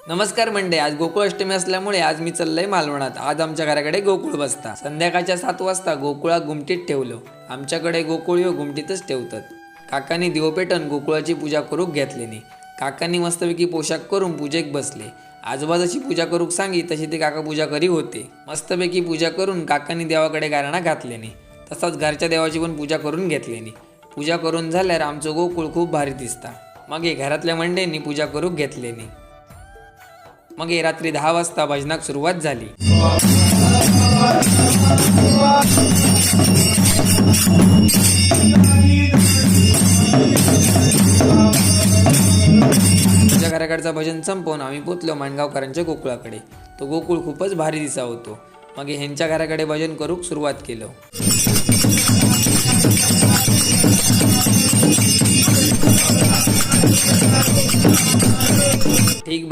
नमस्कार मंडळी, आज गोकुळ अष्टमी असल्यामुळे आज मी चाललोय मालवणात। आज आमच्या घराकडे गोकुळ बसता। संध्याकाळच्या 7 वाजता गोकुळा गुमटीत ठेवलो। आमच्याकडे गोकुळ ह्यो गुमटीतच ठेवतात। काकांनी दिवो पेटन गोकुळाची पूजा करूक घेतलेली। काकांनी मस्तपैकी पोशाख करून पूजेक बसले। आजोबा जशी पूजा करूक सांगी तशी ते काका पूजा करी होते। मस्तपैकी पूजा करून काकांनी देवाकडे गारणा घातलेली। तसाच घरच्या देवाची पण पूजा करून घेतलेली। पूजा करून झाल्यावर आमचं गोकुळ खूप भारी दिसता। मग घरातल्या मंडळींनी पूजा करूक घेतलेली। मग रात्री 10 वाजता भजनाक सुरुवात झाली। आमच्या घराकडचा भजन संपवून आम्ही पोचलो माणगावकरांच्या गोकुळाकडे। तो गोकुळ खूपच भारी दिसा होतो। मग ह्यांच्या घराकडे भजन करूक सुरुवात केलो। ठीक